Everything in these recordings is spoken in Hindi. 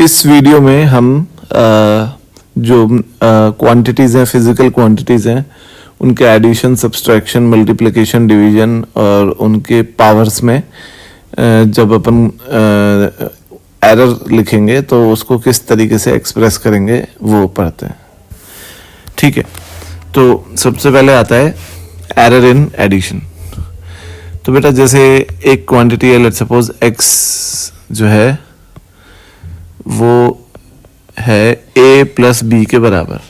इस वीडियो में हम जो क्वांटिटीज़ हैं, फिजिकल क्वांटिटीज़ हैं, उनके एडिशन, सब्सट्रैक्शन, मल्टीप्लिकेशन, डिवीजन और उनके पावर्स में जब अपन एरर लिखेंगे तो उसको किस तरीके से एक्सप्रेस करेंगे वो पढ़ते हैं। ठीक है, तो सबसे पहले आता है एरर इन एडिशन। तो बेटा जैसे एक क्वांटिटी है, लेट्स सपोज x जो है वो है a प्लस बी के बराबर।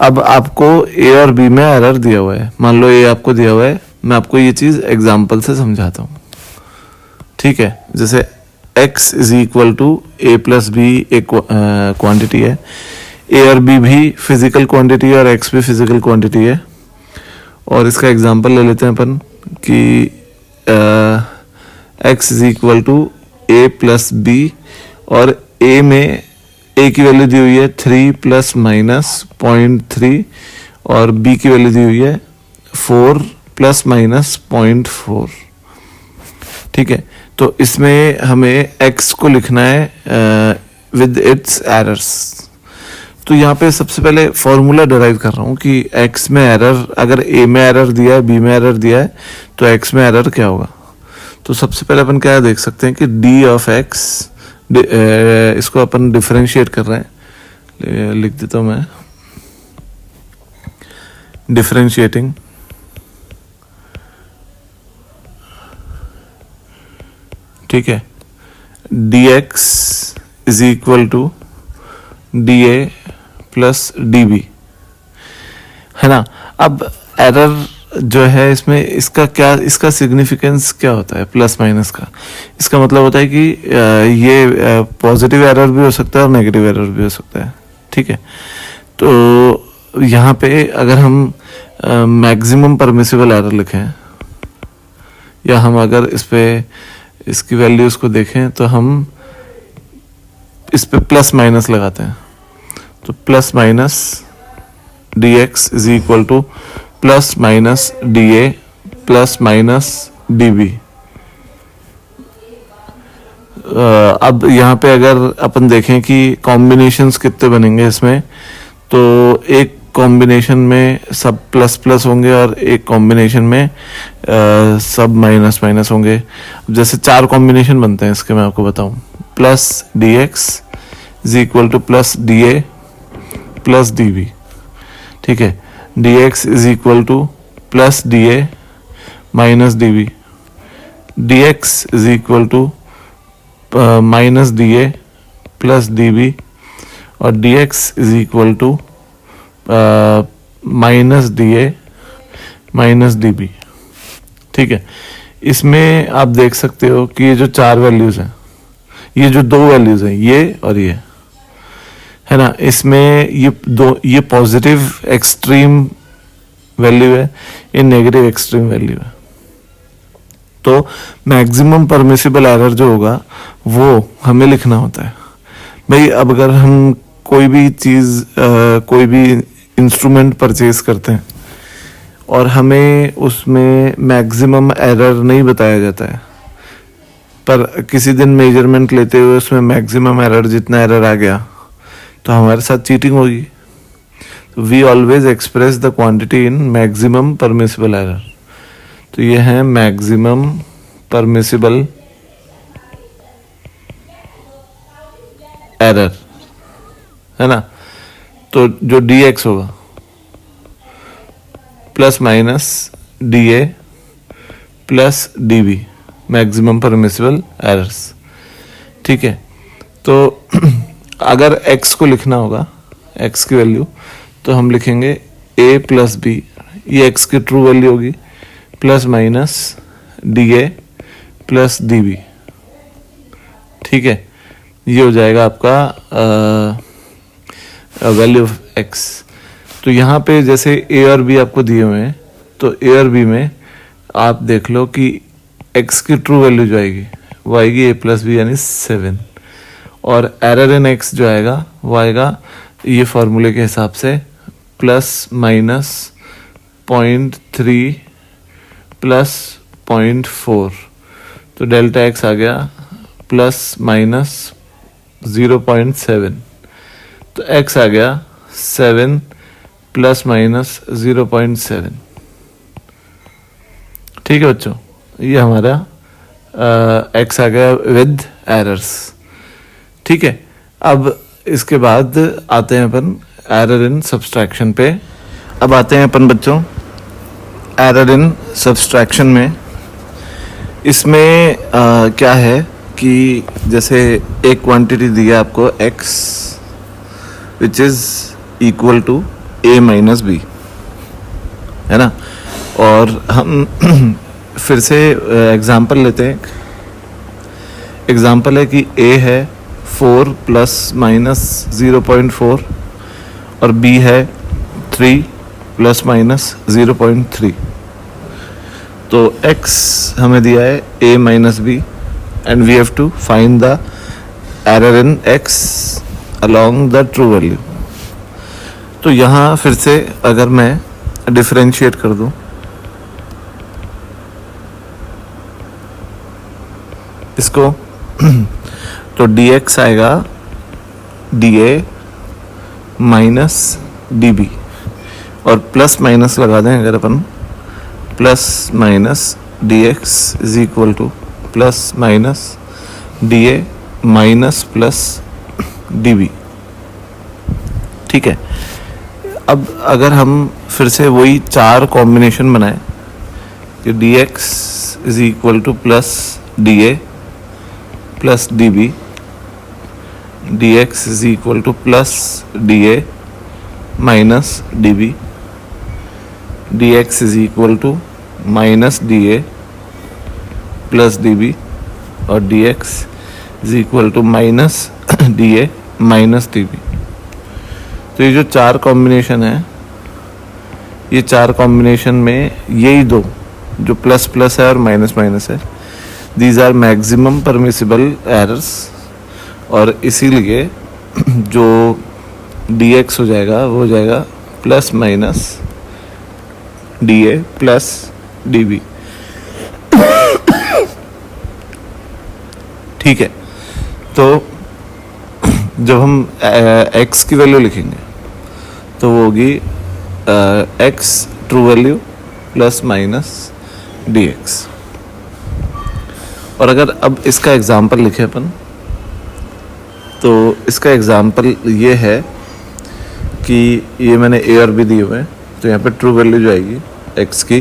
अब आपको a और b में एरर दिया हुआ है, मान लो a आपको दिया हुआ है, मैं आपको ये चीज़ एग्जाम्पल से समझाता हूँ। ठीक है, जैसे x is equal to a plus b एक क्वांटिटी है, a और b भी फिजिकल क्वांटिटी है और x भी फिजिकल क्वांटिटी है। और इसका एग्जाम्पल ले लेते हैं अपन कि x is equal to a plus b और a में a की वैल्यू दी हुई है 3 प्लस माइनस 0.3 और b की वैल्यू दी हुई है 4 प्लस माइनस 0.4। ठीक है, तो इसमें हमें x को लिखना है विद इट्स एरर्स। तो यहाँ पे सबसे पहले फॉर्मूला डिराइव कर रहा हूँ कि x में एरर, अगर a में एरर दिया है, b में एरर दिया है, तो x में एरर क्या होगा। तो सबसे पहले अपन क्या देख सकते हैं कि d ऑफ x, इसको अपन डिफरेंशिएट कर रहे हैं, लिख देता हूँ मैं, डिफरेंशिएटिंग ठीक है, dx is equal to da plus db, है ना। अब एरर जो है इसमें इसका सिग्निफिकेंस क्या होता है प्लस माइनस का। इसका मतलब होता है कि ये पॉजिटिव एरर भी हो सकता है और नेगेटिव एरर भी हो सकता है। ठीक है, तो यहाँ पे अगर हम मैक्सिमम परमिसिबल एरर लिखें या हम अगर इस पे इसकी वैल्यूज को देखें तो हम इस पे प्लस माइनस लगाते हैं, तो plus minus dx is equal to plus minus da plus minus db। अब यहाँ पे अगर अपन देखें कि कॉम्बिनेशंस कितने बनेंगे इसमें, तो एक कॉम्बिनेशन में सब प्लस प्लस होंगे और एक कॉम्बिनेशन में सब माइनस माइनस होंगे। जैसे 4 कॉम्बिनेशन बनते हैं इसके, मैं आपको बताऊं, plus dx is equal to plus da plus db। ठीक है, dx is equal to plus da minus db, dx is equal to minus da plus db और dx is equal to minus da minus db। ठीक है, इसमें आप देख सकते हो कि ये जो 4 वैल्यूज हैं, ये जो 2 वैल्यूज हैं, ये और ये, है ना, इसमें ये पॉजिटिव एक्सट्रीम वैल्यू है, ये नेगेटिव एक्सट्रीम वैल्यू है। तो मैक्सिमम परमिसिबल एरर जो होगा वो हमें लिखना होता है। भाई अब अगर हम कोई भी चीज़, कोई भी इंस्ट्रूमेंट परचेज करते हैं और हमें उसमें मैक्सिमम एरर नहीं बताया जाता है, पर किसी दिन मेजरमेंट लेते हुए उसमें मैक्सिमम एरर, जितना एरर आ गया, तो हमारे साथ चीटिंग होगी। We always express the quantity in maximum permissible error. तो ये है मैक्सिमम परमिसिबल एरर, है ना। तो जो dx होगा plus minus da plus db, maximum permissible errors. ठीक है, तो अगर x को लिखना होगा, x की वैल्यू, तो हम लिखेंगे a प्लस बी, ये x की ट्रू वैल्यू होगी, plus minus da plus db। ठीक है, ये हो जाएगा आपका वैल्यू ऑफ x। तो यहाँ पे जैसे a और b आपको दिए हुए हैं, तो a और b में आप देख लो कि x की ट्रू वैल्यू जो आएगी वो आएगी a प्लस बी यानी 7, और एरर इन x जो आएगा वो आएगा ये फॉर्मूले के हिसाब से प्लस माइनस 0.3 प्लस 0.4, तो डेल्टा x आ गया प्लस माइनस 0.7, तो x आ गया 7 प्लस माइनस 0.7। ठीक है बच्चों, ये हमारा x आ गया विद एरर्स। ठीक है, अब इसके बाद आते हैं अपन एरर इन सब्सट्रैक्शन पे। अब आते हैं अपन बच्चों एरर इन सब्सट्रैक्शन में। इसमें क्या है कि जैसे एक क्वांटिटी दी है आपको x which is equal to a minus b, है ना। और हम फिर से एग्जांपल लेते हैं। एग्जांपल है कि a है 4 प्लस माइनस 0.4 और b है 3 प्लस माइनस 0.3। तो x हमें दिया है a minus b and we have to find the error in x along the true value. तो यहाँ फिर से अगर मैं डिफरेंशिएट कर दूँ इसको तो dx आएगा dA माइनस dB और प्लस माइनस लगा दें अगर अपन, plus minus dx is equal to plus minus dA minus plus dB। ठीक है, अब अगर हम फिर से वही चार कॉम्बिनेशन बनाएं कि dx is equal to plus dA plus dB, dx is equal to plus dA minus dB, dx is equal to minus dA plus dB और dx is equal to minus dA minus dB। तो ये जो चार कॉम्बिनेशन है, ये चार कॉम्बिनेशन में यही दो जो प्लस प्लस है और माइनस माइनस है, these are maximum permissible errors. और इसीलिए जो dx हो जाएगा वो हो जाएगा plus minus dA plus dB। ठीक है, तो जब हम x की वैल्यू लिखेंगे तो वो होगी x true value plus minus dx। और अगर अब इसका एग्जाम्पल लिखे अपन तो इसका एग्जाम्पल ये है कि ये मैंने a और b दिए हुए हैं, तो यहाँ पे ट्रू वैल्यू जो आएगी x की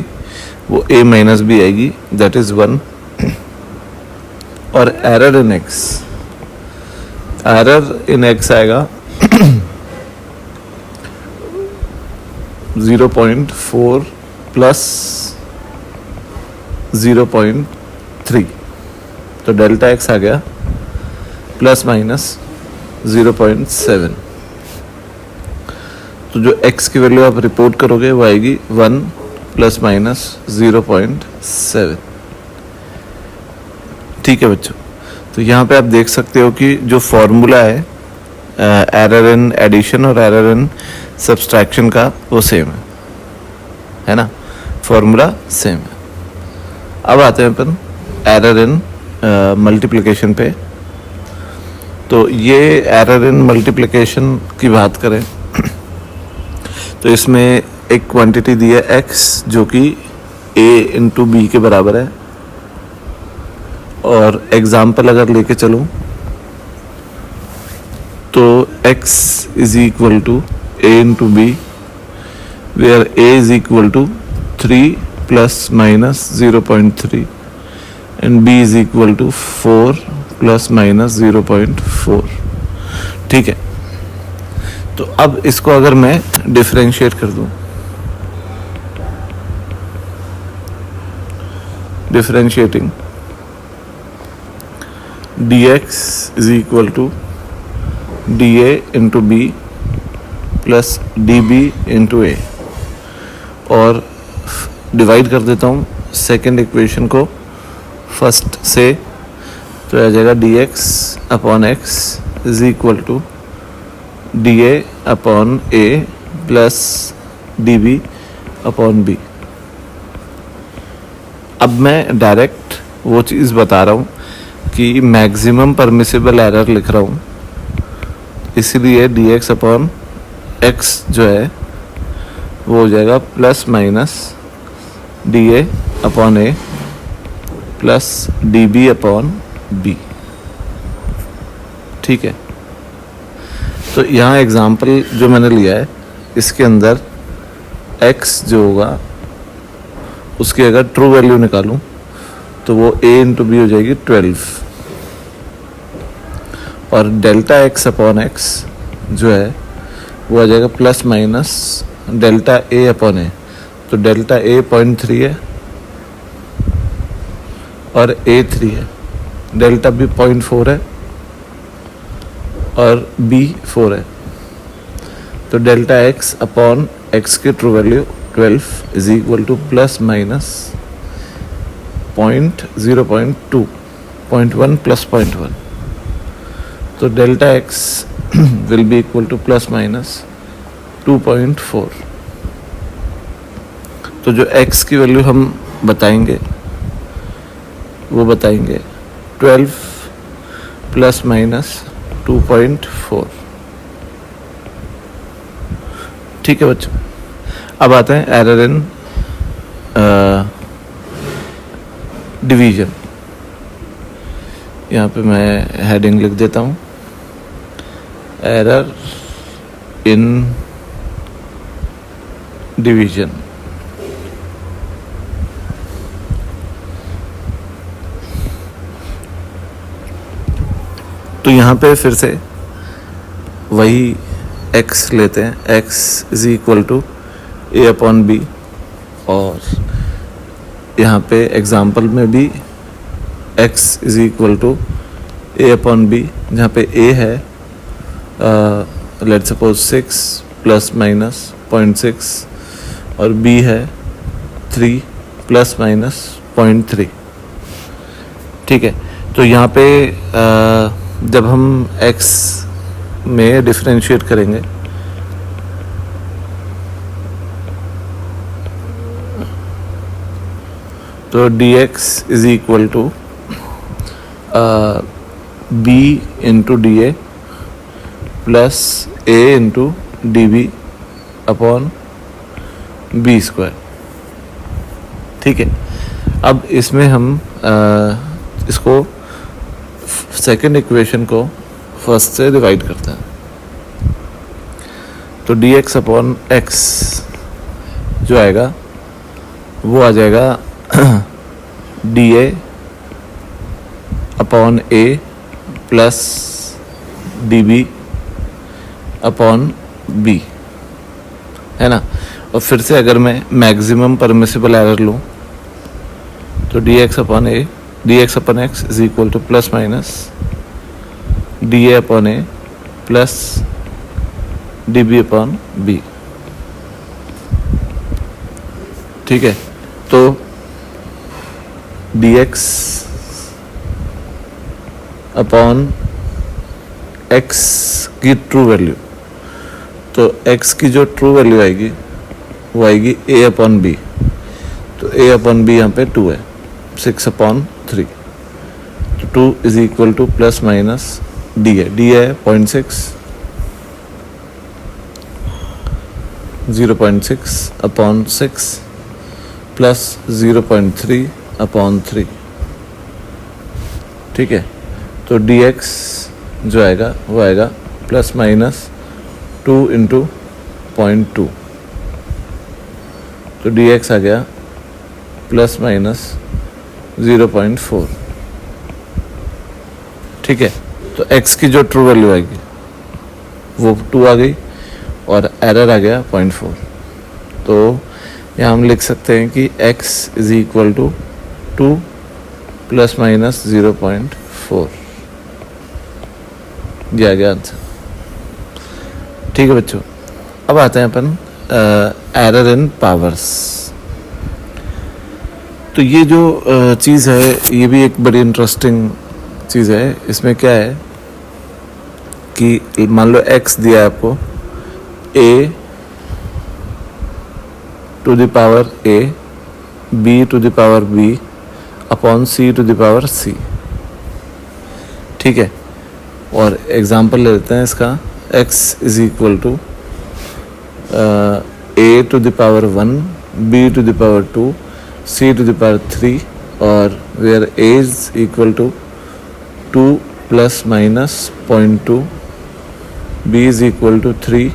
वो a माइनस b आएगी, दैट इज़ 1। और error in x, error in x आएगा 0.4 प्लस 0.3, तो डेल्टा x आ गया प्लस माइनस 0.7। तो जो x की वैल्यू आप रिपोर्ट करोगे वो आएगी 1 प्लस माइनस 0.7। ठीक है बच्चों, तो यहाँ पे आप देख सकते हो कि जो फॉर्मूला है एरर इन एडिशन और एरर इन सब्सट्रैक्शन का वो सेम है ना, फॉर्मूला सेम है। अब आते हैं अपन एरर इन मल्टीप्लिकेशन पे। तो ये एरर इन मल्टीप्लिकेशन की बात करें तो इसमें एक क्वांटिटी दी है x जो कि a इंटू बी के बराबर है। और एग्जाम्पल अगर लेके चलूँ तो x is equal to a into b where a is equal to 3 plus minus 0.3 and b is equal to 4 plus minus 0.4। ठीक है, तो अब इसको अगर मैं डिफरेंशिएट कर दूं, differentiating dx is equal to dA into b plus dB into a, और डिवाइड कर देता हूँ सेकेंड इक्वेशन को फर्स्ट से, तो आ जाएगा dx upon x is equal to dA upon a plus dB upon b। अब मैं डायरेक्ट वो चीज़ बता रहा हूँ कि मैक्सिमम परमिसिबल एरर लिख रहा हूँ इसीलिए dx अपॉन x जो है वो हो जाएगा plus minus dA upon a plus dB upon b। ठीक है, तो यहाँ एग्जाम्पल जो मैंने लिया है इसके अंदर x जो होगा उसकी अगर ट्रू वैल्यू निकालूं तो वो a इंटू बी हो जाएगी 12, और डेल्टा x अपॉन x जो है वो आ जाएगा plus minus delta a upon a। तो डेल्टा a 0.3 है और a 3 है, डेल्टा b 0.4 है और b 4 है। तो डेल्टा x अपॉन x की true value 12 is equal to plus minus 0.2 0.1 plus 0.1। तो delta x will be equal to plus minus 2.4। तो जो x की वैल्यू हम बताएंगे वो बताएंगे 12 प्लस माइनस 2.4। ठीक है बच्चों, अब आते हैं एरर इन डिवीजन। यहाँ पे मैं हेडिंग लिख देता हूँ, एरर इन डिवीजन। तो यहाँ पे फिर से वही x लेते हैं, x is equal to a upon B, और यहाँ पे एग्जाम्पल में भी x is equal to a upon B, जहाँ पे a है लेट सपोज 6 प्लस माइनस 0.6 और b है 3 प्लस माइनस 0.3। ठीक है, तो यहाँ पे जब हम x में डिफरेंशिएट करेंगे तो dx is equal to b into D A plus a into D B upon B square. ठीक है, अब इसमें हम इसको सेकेंड इक्वेशन को फर्स्ट से डिवाइड करते हैं। तो dx अपॉन x जो आएगा वो आ जाएगा dA upon a plus dB upon b, है ना। और फिर से अगर मैं मैक्सिमम परमिसिबल एरर लूँ तो dx upon x is equal to plus minus dA upon a plus dB upon b। ठीक है, तो dx अपॉन x की ट्रू वैल्यू, तो x की जो ट्रू वैल्यू आएगी वो आएगी a अपॉन b। तो a अपॉन b यहाँ पे 2 है, 6 अपॉन 3। तो 2 is equal to plus minus d है, d है 0.6, 0.6 अपॉन 6 प्लस 0.3 अपॉन 3। ठीक है, तो dx जो आएगा वो आएगा प्लस माइनस 2 इंटू 0.2। तो dx आ गया प्लस माइनस 0.4। ठीक है, तो x की जो ट्रू वैल्यू आएगी वो 2 आ गई और एरर आ गया 0.4। तो यहाँ हम लिख सकते हैं कि x is equal to 2 plus minus 0.4, ये आ गया आंसर। ठीक है बच्चों, अब आते हैं अपन एरर इन पावर्स। तो ये जो चीज़ है ये भी एक बड़ी इंटरेस्टिंग चीज़ है। इसमें क्या है कि मान लो x दिया है आपको a to the power a, b to the power b upon c to the power c। ठीक है, और एग्जांपल ले लेते हैं इसका x is equal to a to the power 1, b to the power 2, c to the power 3, or where a is equal to 2 plus minus 0.2, b is equal to 3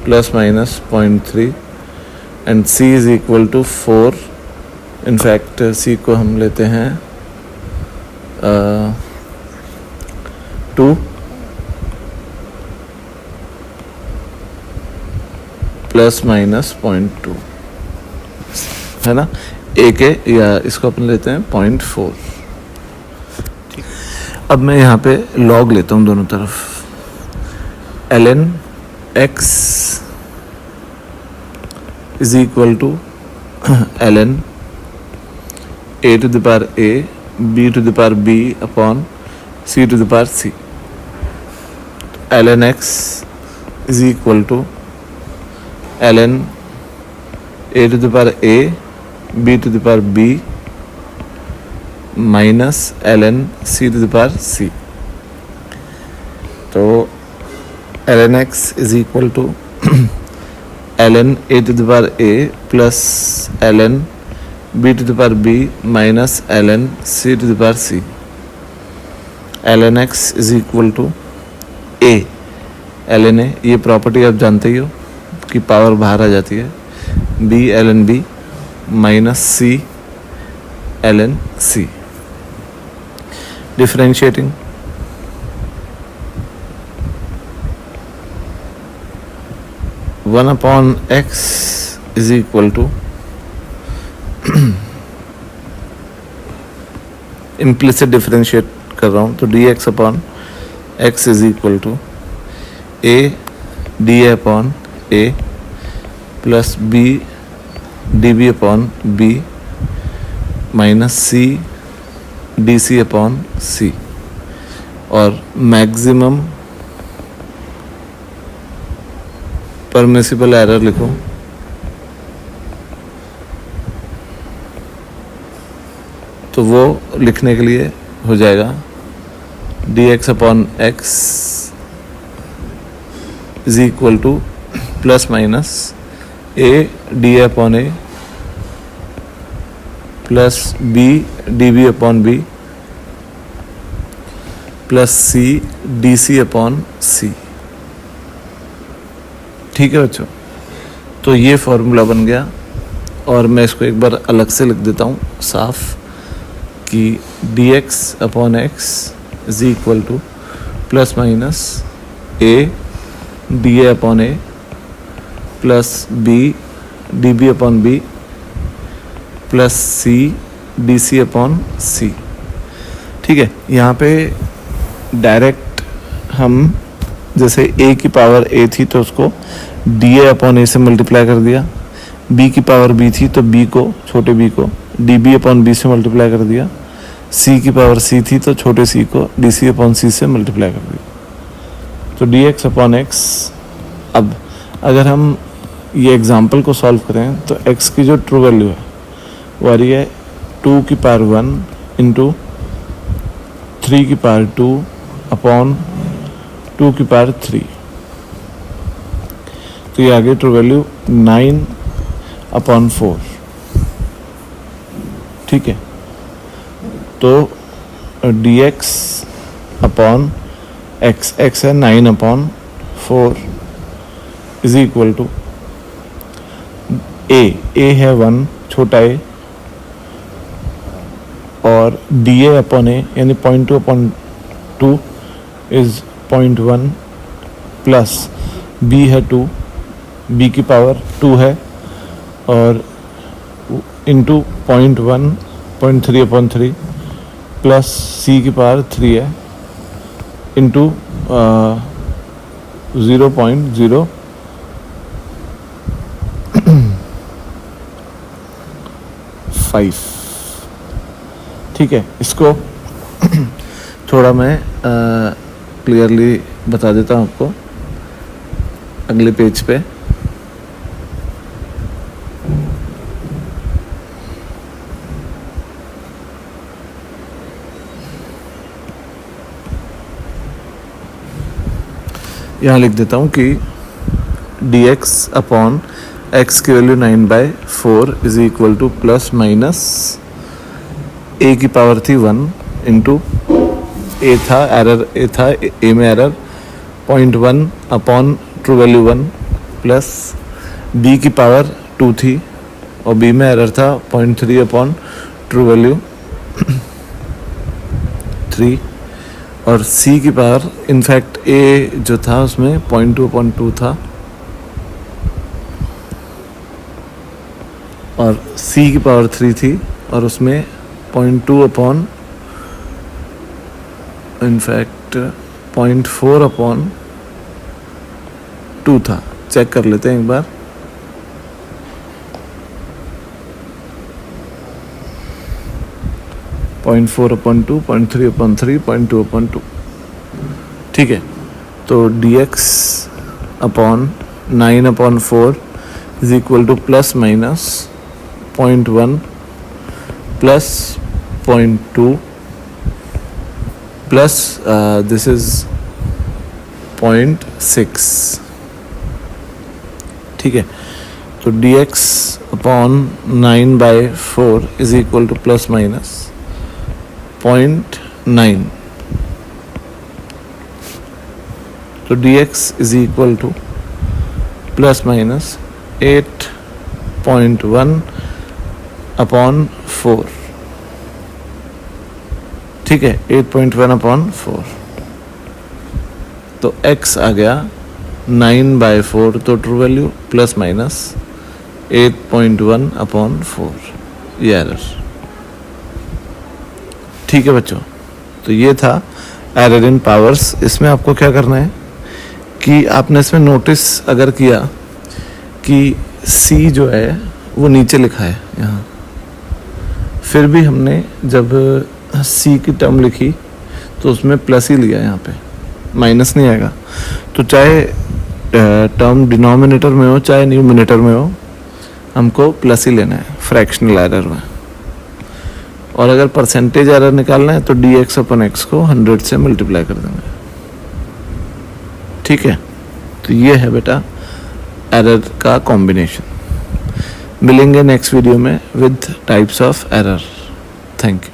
plus minus 0.3 and c is equal to 4. in fact c को हम लेते हैं 2 प्लस माइनस 0.2 है ना, ए के, या इसको अपन लेते हैं 0.4. अब मैं यहाँ पे लॉग लेता हूँ दोनों तरफ. ln x is equal to ln a to the power a, b to the power b upon c to the power c. ln x is equal to ln a to the power a, b to the power b minus ln c to the power c. तो ln x is equal to ln a to the power a plus ln b to the power b minus ln c to the power c. ln x is equal to a ln a, ये प्रॉपर्टी आप जानते ही हो कि पावर बाहर आ जाती है, b ln b minus c ln c. Differentiating one upon x is equal to implicit differentiate कर रहा हूँ तो dx upon x is equal to a D upon a plus b db upon b minus c dc upon c. और मैक्सिमम परमिसिबल एरर लिखो तो वो लिखने के लिए हो जाएगा dx upon x is equal to plus minus a D upon a plus b db upon b plus c dc upon c. ठीक है बच्चों, तो ये फॉर्मूला बन गया. और मैं इसको एक बार अलग से लिख देता हूँ साफ कि dx upon x is equal to plus minus a D upon a plus b db upon b plus c dc upon c. ठीक है, यहाँ पे डायरेक्ट हम जैसे a की पावर a थी तो उसको dA अपॉन a से मल्टीप्लाई कर दिया, b की पावर b थी तो b को, छोटे b को db अपॉन b से मल्टीप्लाई कर दिया, c की पावर c थी तो छोटे c को dc अपॉन c से मल्टीप्लाई कर दिया. तो dx अपॉन x. अब अगर हम ये एग्जाम्पल को सॉल्व करें तो x की जो ट्रू वैल्यू है वो आ रही है 2 की पावर 1 इंटू 3 की पावर 2 अपॉन 2 की पावर 3. तो ये आगे ट्रू वैल्यू 9 अपॉन 4. ठीक है, तो dx अपॉन x है 9 upon 4 is equal to a है 1 छोटा a और dA अपॉन a यानी 0.2 अपॉन 2 इज 0.1 प्लस b है 2, b की पावर 2 है और इंटू 0.1 0.3 अपॉन 3 प्लस c की पावर 3 है इंटू 0.05. ठीक है, इसको थोड़ा मैं क्लियरली बता देता हूँ आपको अगले पेज पे. यहाँ लिख देता हूँ कि dx अपॉन x की value 9/4 is equal to plus minus a की पावर थी 1 इंटू a था एरर, a था a में error 0.1 upon true value 1 plus b की पावर 2 थी और b में एरर था 0.3 अपॉन ट्रू वैल्यू 3 और c की पावर इनफैक्ट a जो था उसमें 0.2 था और c की पावर 3 थी और उसमें 0.2 अपॉन इनफैक्ट 0.4 अपॉन 2 था। चेक कर लेते हैं एक बार। Point 4 upon 2, 0.3 upon 3, 0.2 upon 2। ठीक है, तो dx upon 9 upon 4 is equal to plus minus 0.1 plus 0.2 plus this is 0.6। ठीक है, तो dx upon 9/4 is equal to plus minus 0.9। तो dx is equal to plus minus 8.1 upon 4। ठीक है, 8.1 अपॉन 4। तो x आ गया 9/4, तो true value plus minus 8.1 upon 4, ये एरर। ठीक है बच्चों, तो ये था एरर इन पावर्स। इसमें आपको क्या करना है कि आपने इसमें नोटिस अगर किया कि c जो है वो नीचे लिखा है यहाँ, फिर भी हमने जब c की टर्म लिखी तो उसमें प्लस ही लिया, यहाँ पे माइनस नहीं आएगा। तो चाहे टर्म डिनोमिनेटर में हो चाहे न्यूमिनेटर में हो, हमको प्लस ही लेना है फ्रैक्शनल एरर में। और अगर परसेंटेज एरर निकालना है तो dx अपन x को 100 से मल्टीप्लाई कर देंगे। ठीक है, तो ये है बेटा एरर का कॉम्बिनेशन। मिलेंगे नेक्स्ट वीडियो में with types of error. Thank you.